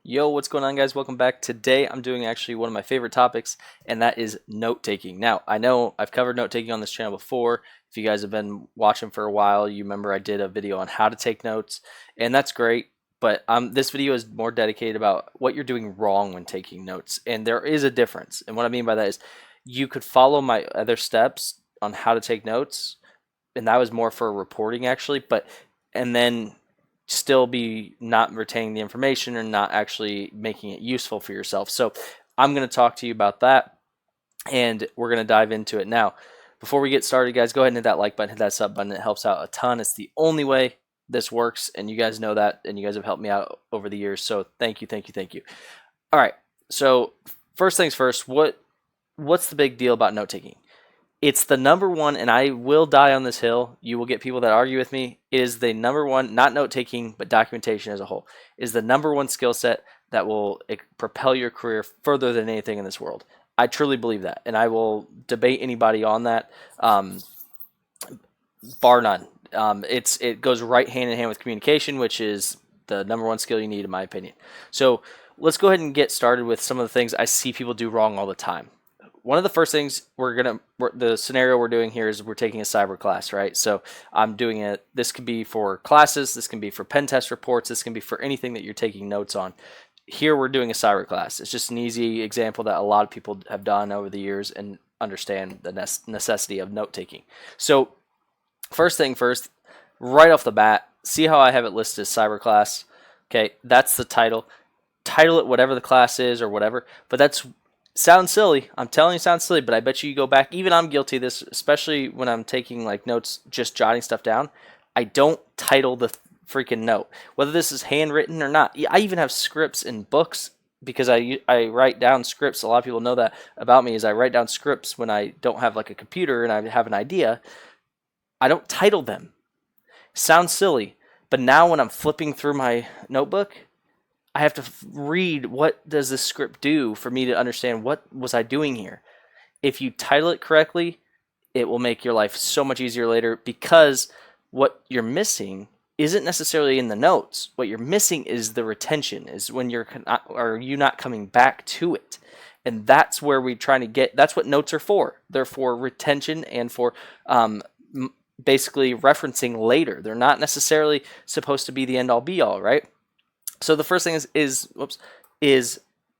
Yo, what's going on, guys? Welcome back. Today I'm doing actually one of my favorite topics, and that is note taking. Now, I know I've covered note taking on this channel before. If you guys have been watching for a while, you remember I did a video on how to take notes, and that's great. But this video is more dedicated about what you're doing wrong when taking notes, and there is a difference. And what I mean by that is you could follow my other steps on how to take notes, and that was more for reporting actually, and then still be not retaining the information or not actually making it useful for yourself. So I'm going to talk to you about that, and we're going to dive into it now. Before we get started, guys, go ahead and hit that like button, hit that sub button. It helps out a ton. It's the only way this works, and you guys know that, and you guys have helped me out over the years. So thank you, thank you, thank you. All right. So first things first, what's the big deal about note taking? It's the number one, and I will die on this hill. You will get people that argue with me. It is the number one, not note taking, but documentation as a whole, is the number one skill set that will propel your career further than anything in this world. I truly believe that, and I will debate anybody on that, bar none. It goes right hand in hand with communication, which is the number one skill you need, in my opinion. So let's go ahead and get started with some of the things I see people do wrong all the time. One of the first things the scenario we're doing here is we're taking a cyber class, right? So I'm doing it. This could be for classes. This can be for pen test reports. This can be for anything that you're taking notes on. Here we're doing a cyber class. It's just an easy example that a lot of people have done over the years and understand the necessity of note taking. So first thing first, right off the bat, see how I have it listed as cyber class? Okay, that's the title. Title it whatever the class is or whatever, but that's sounds silly. I'm telling you, it sounds silly, but I bet you go back. Even I'm guilty of this, especially when I'm taking like notes, just jotting stuff down. I don't title the freaking note, whether this is handwritten or not. I even have scripts in books because I write down scripts. A lot of people know that about me is I write down scripts when I don't have like a computer and I have an idea. I don't title them. Sounds silly, but now when I'm flipping through my notebook, I have to read what does this script do for me to understand what was I doing here. If you title it correctly, it will make your life so much easier later, because what you're missing isn't necessarily in the notes. What you're missing is the retention, is when you not coming back to it. And that's where we're trying to get. That's what notes are for. They're for retention and for basically referencing later. They're not necessarily supposed to be the end all be all, right? So the first thing is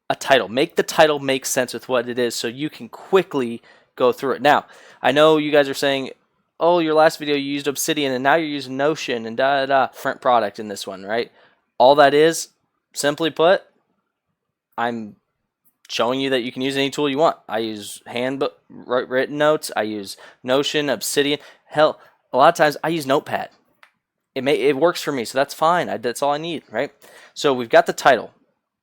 a title. Make the title make sense with what it is so you can quickly go through it. Now, I know you guys are saying, oh, your last video you used Obsidian and now you're using Notion and different product in this one, right? All that is, simply put, I'm showing you that you can use any tool you want. I use handbook written notes. I use Notion, Obsidian. Hell, a lot of times I use Notepad. It works for me, so that's fine. That's all I need, right? So we've got the title.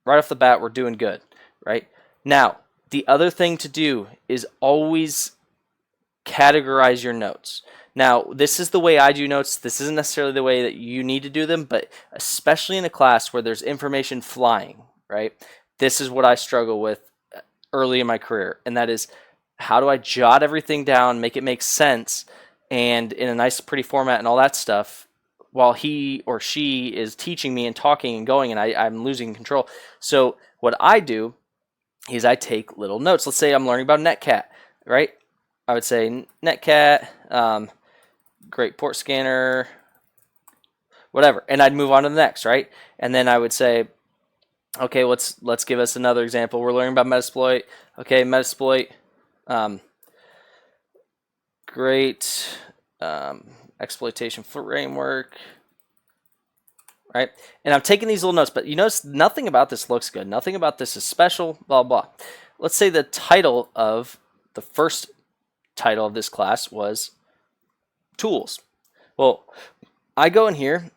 Right off the bat, we're doing good, right? Now, the other thing to do is always categorize your notes. Now, this is the way I do notes. This isn't necessarily the way that you need to do them, but especially in a class where there's information flying, right? This is what I struggle with early in my career, and that is, how do I jot everything down, make it make sense, and in a nice, pretty format and all that stuff, while he or she is teaching me and talking and going, and I'm losing control. So what I do is I take little notes. Let's say I'm learning about Netcat, right? I would say Netcat, great port scanner, whatever, and I'd move on to the next, right? And then I would say, okay, let's give us another example. We're learning about Metasploit. Okay, Metasploit, great exploitation framework, right? And I'm taking these little notes, but you notice nothing about this looks good. Nothing about this is special, blah, blah. Let's say the title of the first title of this class was tools. Well, I go in here,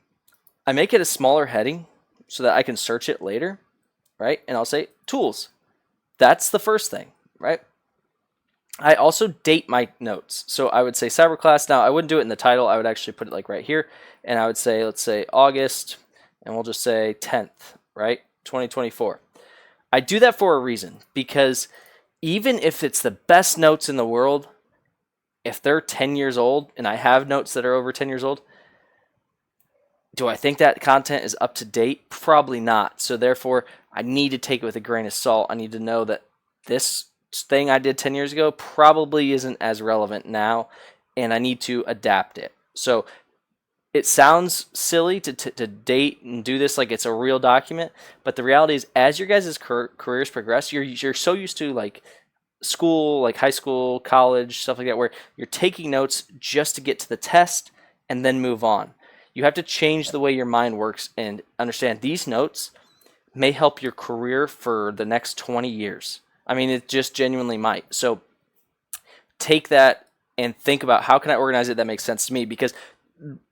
I make it a smaller heading so that I can search it later, right? And I'll say tools. That's the first thing, right? I also date my notes. So I would say cyber class. Now, I wouldn't do it in the title. I would actually put it like right here. And I would say, let's say August, and we'll just say 10th, right? 2024. I do that for a reason, because even if it's the best notes in the world, if they're 10 years old, and I have notes that are over 10 years old, Do I think that content is up to date? Probably not. So therefore, I need to take it with a grain of salt. I need to know that this thing I did 10 years ago probably isn't as relevant now, and I need to adapt it. So it sounds silly to date and do this like it's a real document, but the reality is, as your guys' careers progress, you're so used to like school, like high school, college, stuff like that, where you're taking notes just to get to the test and then move on. You have to change the way your mind works and understand these notes may help your career for the next 20 years. I mean, it just genuinely might. So take that and think about how can I organize it that makes sense to me, because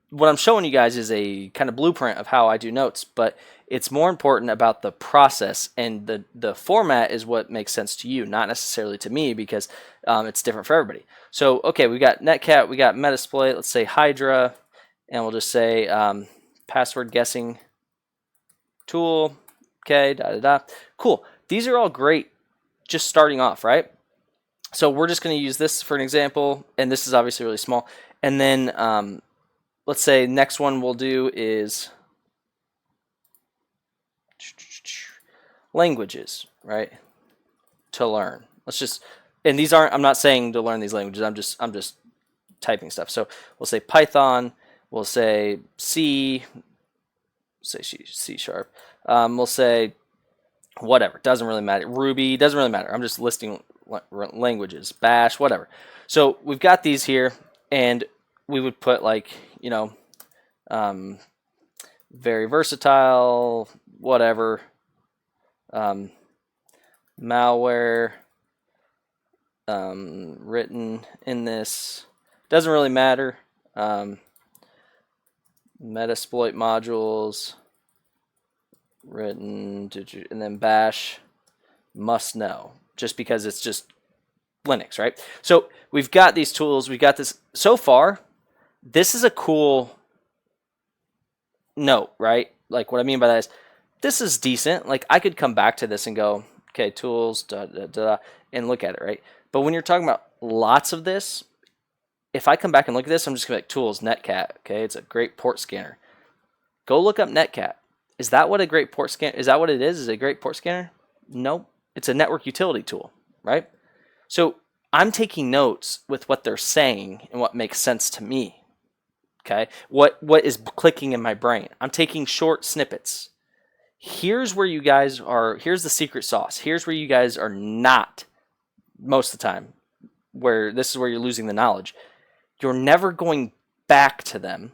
what I'm showing you guys is a kind of blueprint of how I do notes, but it's more important about the process, and the format is what makes sense to you, not necessarily to me, because it's different for everybody. So, okay, we got netcat, we got metasploit, let's say Hydra, and we'll just say password guessing tool, okay, Cool. These are all great just starting off, right? So we're just going to use this for an example, and this is obviously really small. And then let's say next one we'll do is languages, right? To learn. Let's just, and these aren't, I'm not saying to learn these languages, I'm just typing stuff. So we'll say Python, we'll say C, say C sharp. We'll say whatever, doesn't really matter. Ruby, doesn't really matter. I'm just listing languages, Bash, whatever. So we've got these here, and we would put like, you know, very versatile, whatever, malware, written in this, doesn't really matter, metasploit modules, written, and then bash, must know, just because it's just Linux, right? So we've got these tools, we've got this. So far, this is a cool note, right? Like what I mean by that is, this is decent. Like I could come back to this and go, okay, tools, and look at it, right? But when you're talking about lots of this, if I come back and look at this, I'm just gonna be like, tools, netcat, okay, it's a great port scanner. Go look up netcat. Is that what a great port scanner, is that what it is? Is it a great port scanner? Nope. It's a network utility tool, right? So I'm taking notes with what they're saying and what makes sense to me. Okay, what is clicking in my brain? I'm taking short snippets. Here's where you guys are. Here's the secret sauce. Here's where you guys are not most of the time. Where this is where you're losing the knowledge. You're never going back to them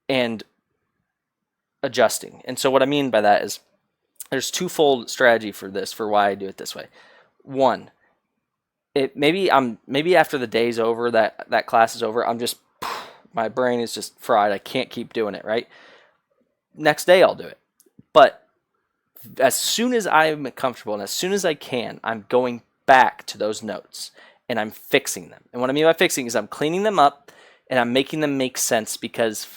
and adjusting. And so what I mean by that is, there's twofold strategy for this, for why I do it this way. One, maybe after the day's over, that class is over, I'm just, my brain is just fried. I can't keep doing it, right? Next day I'll do it. But as soon as I'm comfortable and as soon as I can, I'm going back to those notes and I'm fixing them. And what I mean by fixing is I'm cleaning them up and I'm making them make sense, because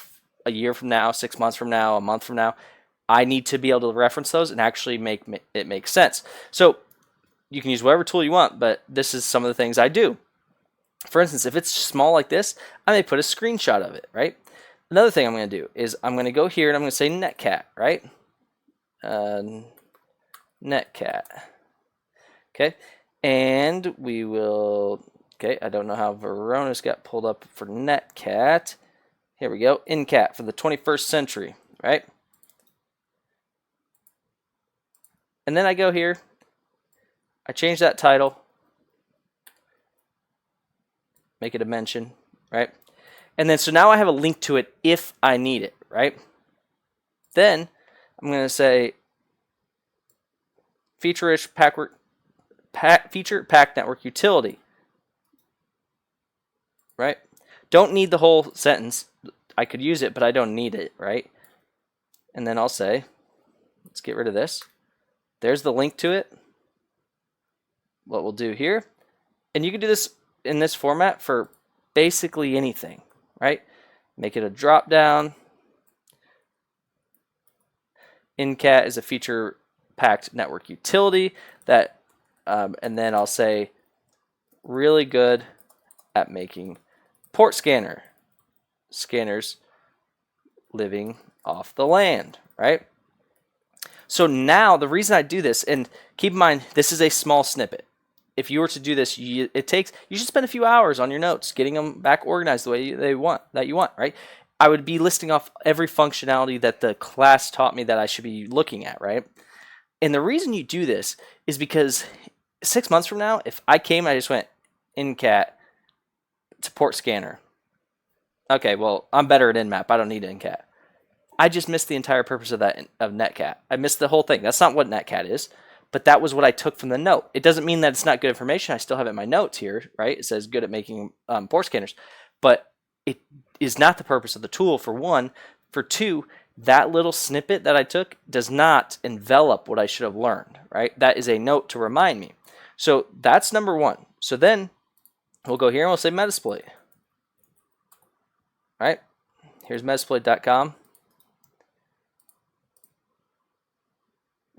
a year from now, 6 months from now, a month from now, I need to be able to reference those and actually make it make sense. So you can use whatever tool you want, but this is some of the things I do. For instance, if it's small like this, I may put a screenshot of it, right? Another thing I'm going to do is I'm going to go here and I'm going to say netcat, right? Netcat. Okay. And we will, okay, I don't know how Verona's got pulled up for netcat. Here we go, incat for the 21st century, right? And then I go here, I change that title, make it a mention, right? And then so now I have a link to it if I need it, right? Then I'm going to say feature packed network utility, right? Don't need the whole sentence. I could use it, but I don't need it, right? And then I'll say, let's get rid of this. There's the link to it. What we'll do here, and you can do this in this format for basically anything, right? Make it a drop down. Incat is a feature packed network utility that, and then I'll say really good at making port scanners living off the land, right? So now the reason I do this, and keep in mind, this is a small snippet. If you were to do this, you should spend a few hours on your notes, getting them back organized the way you want, right? I would be listing off every functionality that the class taught me that I should be looking at, right? And the reason you do this is because 6 months from now, if I came and I just went NCAT to port scanner, okay, well, I'm better at Nmap. I don't need NCAT. I just missed the entire purpose of Netcat. I missed the whole thing. That's not what Netcat is, but that was what I took from the note. It doesn't mean that it's not good information. I still have it in my notes here, right? It says good at making port scanners, but it is not the purpose of the tool, for one. For two, that little snippet that I took does not envelop what I should have learned, right? That is a note to remind me. So that's number one. So then we'll go here and we'll say Metasploit, right? Here's metasploit.com.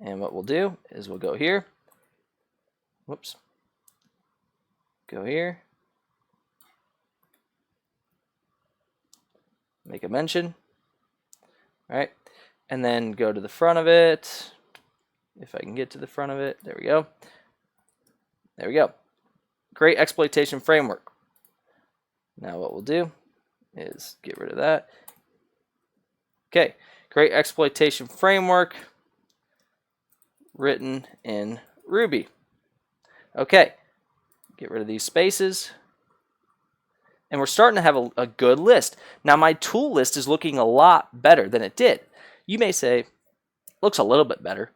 And what we'll do is we'll go here. Whoops. Go here. Make a mention. All right. And then go to the front of it. If I can get to the front of it. There we go. There we go. Great exploitation framework. Now what we'll do is get rid of that. Okay. Great exploitation framework written in Ruby. Okay, get rid of these spaces. And we're starting to have a good list. Now my tool list is looking a lot better than it did. You may say, looks a little bit better.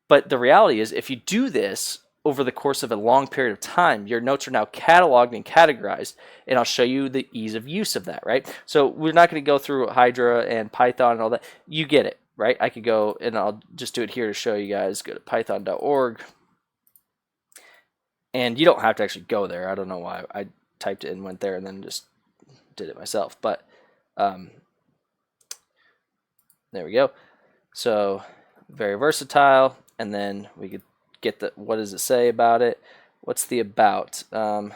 But the reality is, if you do this over the course of a long period of time, your notes are now cataloged and categorized. And I'll show you the ease of use of that, right? So we're not going to go through Hydra and Python and all that. You get it. Right? I could go, and I'll just do it here to show you guys. Go to python.org. And you don't have to actually go there. I don't know why. I typed it and went there and then just did it myself. But there we go. So very versatile. And then we could get the, what does it say about it? What's the about? Python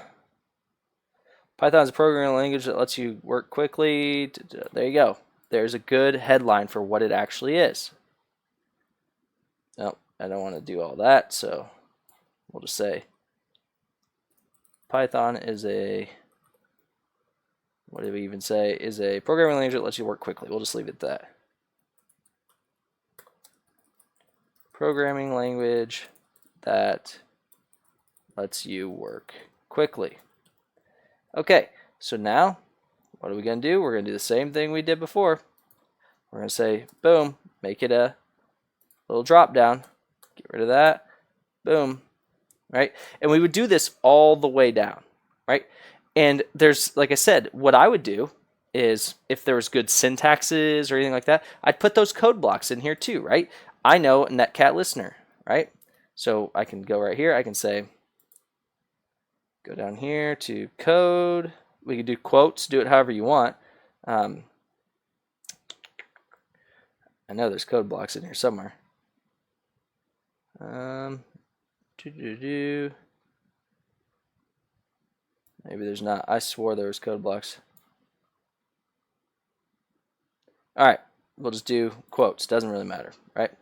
is a programming language that lets you work quickly. There you go. There's a good headline for what it actually is. Nope, I don't want to do all that, so we'll just say Python is a, what did we even say, is a programming language that lets you work quickly. We'll just leave it at that. Programming language that lets you work quickly. Okay, so now what are we going to do? We're going to do the same thing we did before. We're going to say, boom, make it a little drop down. Get rid of that. Boom. Right? And we would do this all the way down. Right? And there's, like I said, what I would do is if there was good syntaxes or anything like that, I'd put those code blocks in here too, right? I know Netcat listener, right? So I can go right here. I can say, go down here to code. We could do quotes, do it however you want. I know there's code blocks in here somewhere. Maybe there's not. I swore there was code blocks. All right, we'll just do quotes. Doesn't really matter, right?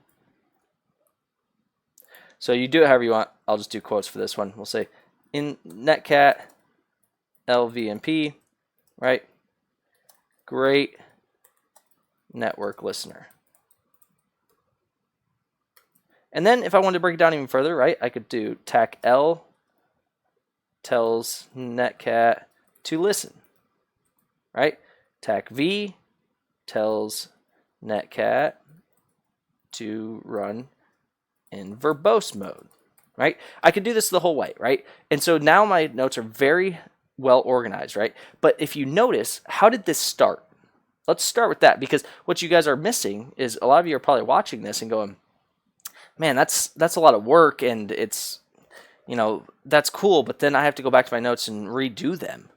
So you do it however you want. I'll just do quotes for this one. We'll say in Netcat LVMP, right? Great network listener. And then if I wanted to break it down even further, right, I could do tac L tells Netcat to listen, right? Tac V tells Netcat to run in verbose mode, right? I could do this the whole way, right? And so now my notes are very well organized, right? But if you notice, how did this start? Let's start with that, because what you guys are missing is a lot of you are probably watching this and going, man, that's a lot of work, and it's, you know, that's cool, but then I have to go back to my notes and redo them.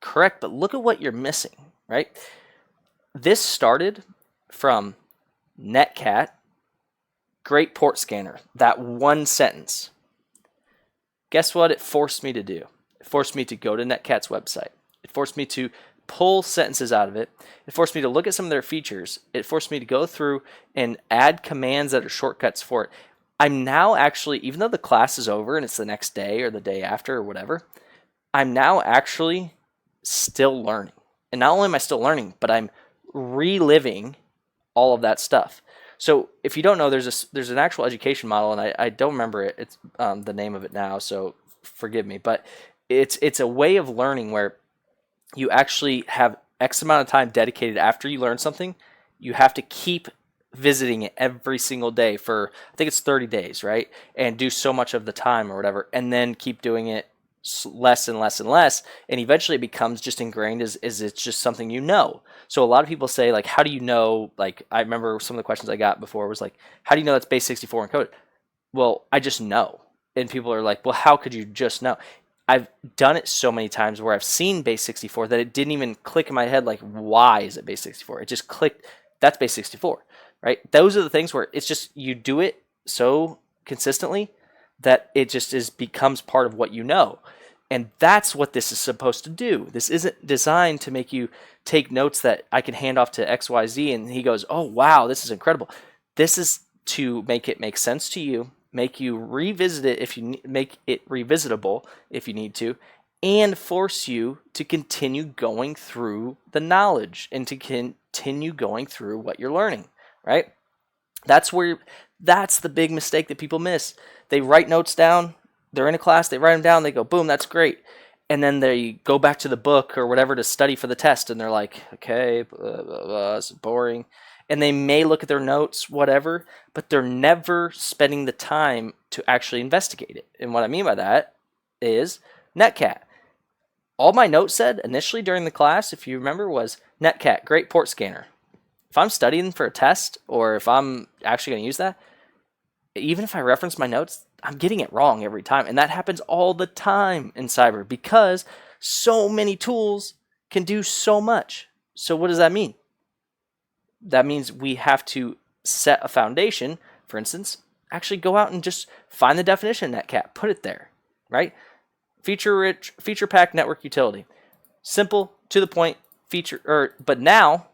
Correct, but look at what you're missing, right? This started from Netcat, great port scanner, that one sentence. Guess what it forced me to do? It forced me to go to Netcat's website. It forced me to pull sentences out of it. It forced me to look at some of their features. It forced me to go through and add commands that are shortcuts for it. I'm now actually, even though the class is over and it's the next day or the day after or whatever, I'm now actually still learning. And not only am I still learning, but I'm reliving all of that stuff. So if you don't know, there's an actual education model, and I don't remember it. It's the name of it now, so forgive me. But it's a way of learning where you actually have X amount of time dedicated after you learn something. You have to keep visiting it every single day for, I think it's 30 days, right? And do so much of the time or whatever, and then keep doing it less and less and less, and eventually it becomes just ingrained as it's just something you know. So a lot of people say, like, how do you know? Like, I remember some of the questions I got before was like, how do you know that's base 64 encoded? Well, I just know. And people are like, well, how could you just know? I've done it so many times where I've seen base 64 that it didn't even click in my head, like, why is it base 64? It just clicked, that's base 64, right? Those are the things where it's just, you do it so consistently that it just becomes part of what you know. And that's what this is supposed to do. This isn't designed to make you take notes that I can hand off to XYZ and he goes, oh, wow, this is incredible. This is to make it make sense to you, make you revisit it if you make it revisitable if you need to, and force you to continue going through the knowledge and to continue going through what you're learning, right? That's the big mistake that people miss. They write notes down. They're in a class, they write them down, they go, boom, that's great. And then they go back to the book or whatever to study for the test, and they're like, okay, blah, blah, blah, this is boring. And they may look at their notes, whatever, but they're never spending the time to actually investigate it. And what I mean by that is Netcat. All my notes said initially during the class, if you remember, was Netcat, great port scanner. If I'm studying for a test, or if I'm actually going to use that, even if I reference my notes, I'm getting it wrong every time. And that happens all the time in cyber because so many tools can do so much. So what does that mean? That means we have to set a foundation. For instance, actually go out and just find the definition of Netcat, put it there, right? Feature-rich, feature-packed network utility. Simple, to the point, but now,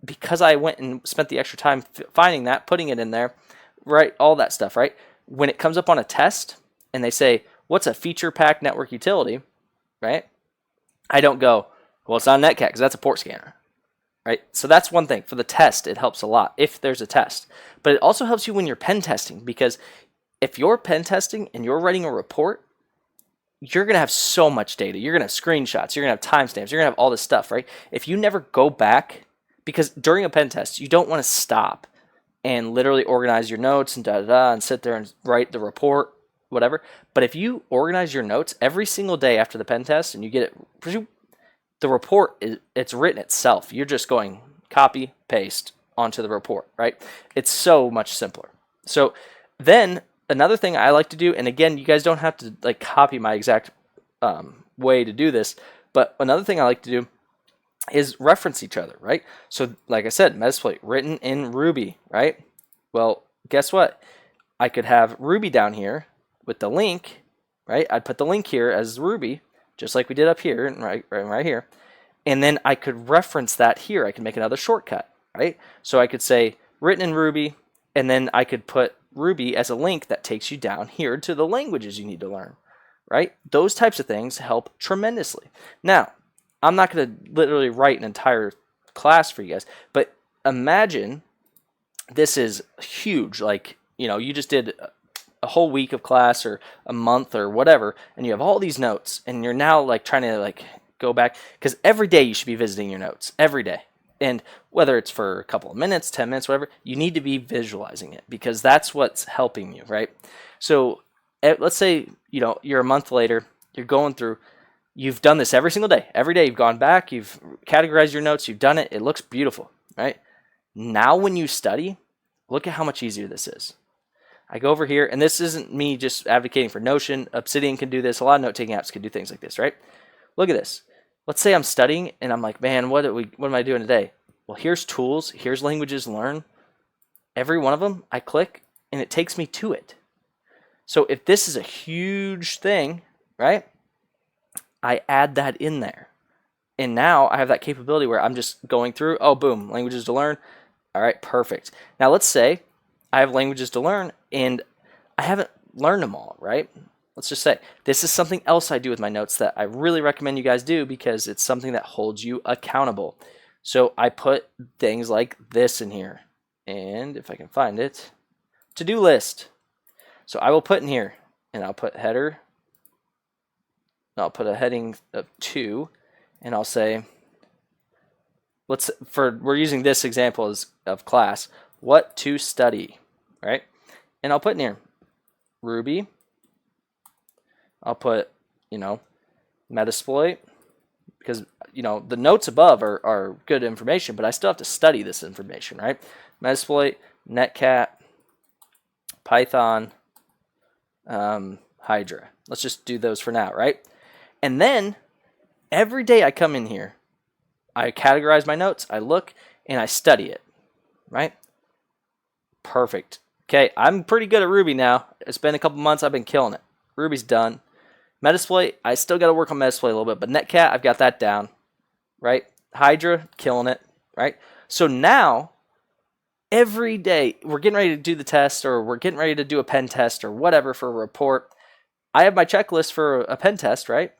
because I went and spent the extra time finding that, putting it in there, right, all that stuff, right? When it comes up on a test and they say, what's a feature-packed network utility, right? I don't go, well, it's not Netcat because that's a port scanner, right? So that's one thing. For the test, it helps a lot if there's a test. But it also helps you when you're pen testing, because if you're pen testing and you're writing a report, you're going to have so much data. You're going to have screenshots. You're going to have timestamps. You're going to have all this stuff, right? If you never go back, because during a pen test, you don't want to stop and literally organize your notes and and sit there and write the report, whatever. But if you organize your notes every single day after the pen test and you get it, the report, it's written itself. You're just going copy, paste onto the report, right? It's so much simpler. So then another thing I like to do, and again, you guys don't have to like copy my exact way to do this, but another thing I like to do is reference each other, right? So like I said, Metasploit written in Ruby, right? Well, guess what? I could have Ruby down here with the link, right? I'd put the link here as Ruby, just like we did up here, and right here. And then I could reference that here. I could make another shortcut, right? So I could say written in Ruby, and then I could put Ruby as a link that takes you down here to the languages you need to learn, right? Those types of things help tremendously. Now, I'm not going to literally write an entire class for you guys, but imagine this is huge. Like, you know, you just did a whole week of class or a month or whatever, and you have all these notes, and you're now like trying to like go back, because every day you should be visiting your notes, every day. And whether it's for a couple of minutes, 10 minutes, whatever, you need to be visualizing it, because that's what's helping you, right? So let's say, you know, you're a month later, you're going through, you've done this every single day. Every day you've gone back, you've categorized your notes, you've done it. It looks beautiful, right? Now when you study, look at how much easier this is. I go over here, and this isn't me just advocating for Notion. Obsidian can do this. A lot of note-taking apps can do things like this, right? Look at this. Let's say I'm studying, and I'm like, man, what am I doing today? Well, here's tools. Here's languages to learn. Every one of them, I click, and it takes me to it. So if this is a huge thing, right, I add that in there. And now I have that capability where I'm just going through, oh, boom, languages to learn. All right, perfect. Now let's say I have languages to learn and I haven't learned them all, right? Let's just say this is something else I do with my notes that I really recommend you guys do because it's something that holds you accountable. So I put things like this in here. And if I can find it, to-do list. So I will put in here, and I'll put header. I'll put a heading of 2, and I'll say, we're using this example as of class, what to study, right? And I'll put in here Ruby. I'll put, Metasploit, because, the notes above are good information, but I still have to study this information, right? Metasploit, Netcat, Python, Hydra. Let's just do those for now, right? And then every day I come in here, I categorize my notes, I look, and I study it, right? Perfect. Okay, I'm pretty good at Ruby now. It's been a couple months, I've been killing it. Ruby's done. Metasploit, I still got to work on Metasploit a little bit, but Netcat, I've got that down, right? Hydra, killing it, right? So now, every day, we're getting ready to do the test, or we're getting ready to do a pen test, or whatever for a report. I have my checklist for a pen test, right?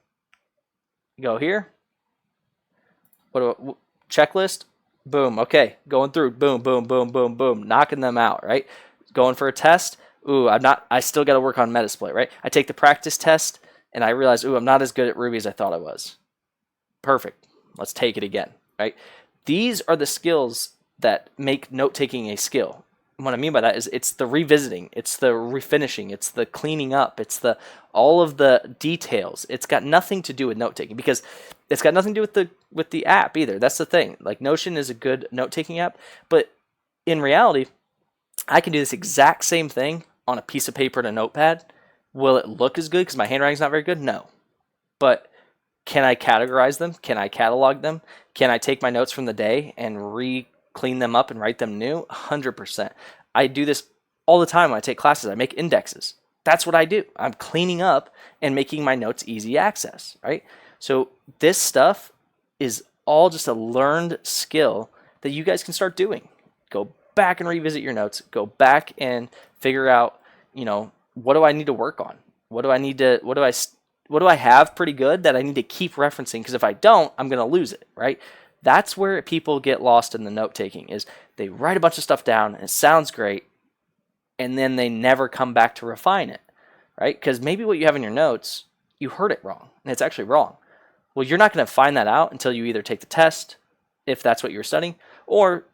Go here. Checklist? Boom. Okay. Going through. Boom, boom, boom, boom, boom. Knocking them out, right? Going for a test. Ooh, I still got to work on Metasploit, right? I take the practice test, and I realize, ooh, I'm not as good at Ruby as I thought I was. Perfect. Let's take it again, right? These are the skills that make note-taking a skill. And what I mean by that is it's the revisiting, it's the refinishing, it's the cleaning up, it's all of the details. It's got nothing to do with note-taking because it's got nothing to do with the app either. That's the thing. Like Notion is a good note-taking app, but in reality, I can do this exact same thing on a piece of paper and a notepad. Will it look as good because my handwriting's not very good? No. But can I categorize them? Can I catalog them? Can I take my notes from the day and clean them up and write them new? 100%. I do this all the time when I take classes. I make indexes. That's what I do. I'm cleaning up and making my notes easy access, right? So this stuff is all just a learned skill that you guys can start doing. Go back and revisit your notes. Go back and figure out, what do I need to work on? What do I have pretty good that I need to keep referencing? Because if I don't, I'm going to lose it, right? That's where people get lost in the note-taking is they write a bunch of stuff down and it sounds great, and then they never come back to refine it, right? Because maybe what you have in your notes, you heard it wrong, and it's actually wrong. Well, you're not going to find that out until you either take the test, if that's what you're studying, or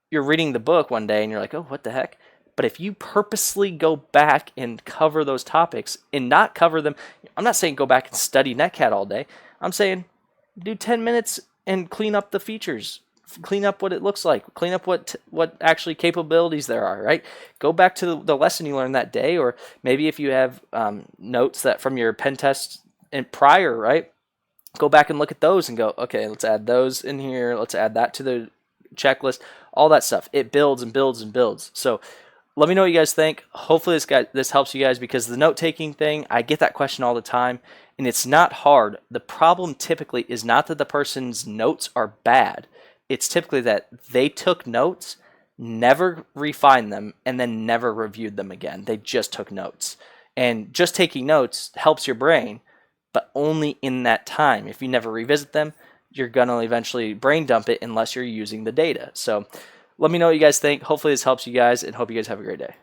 you're reading the book one day and you're like, oh, what the heck? But if you purposely go back and cover those topics and not cover them, I'm not saying go back and study Netcat all day. I'm saying do 10 minutes and clean up the features, clean up what it looks like, clean up what actually capabilities there are, right? Go back to the lesson you learned that day, or maybe if you have notes that from your pen test and prior, right? Go back and look at those and go, okay, let's add those in here. Let's add that to the checklist, all that stuff. It builds and builds and builds. So let me know what you guys think. Hopefully this helps you guys, because the note-taking thing, I get that question all the time, and it's not hard. The problem typically is not that the person's notes are bad. It's typically that they took notes, never refined them, and then never reviewed them again. They just took notes. And just taking notes helps your brain, but only in that time. If you never revisit them, you're going to eventually brain dump it unless you're using the data. So let me know what you guys think. Hopefully this helps you guys, and hope you guys have a great day.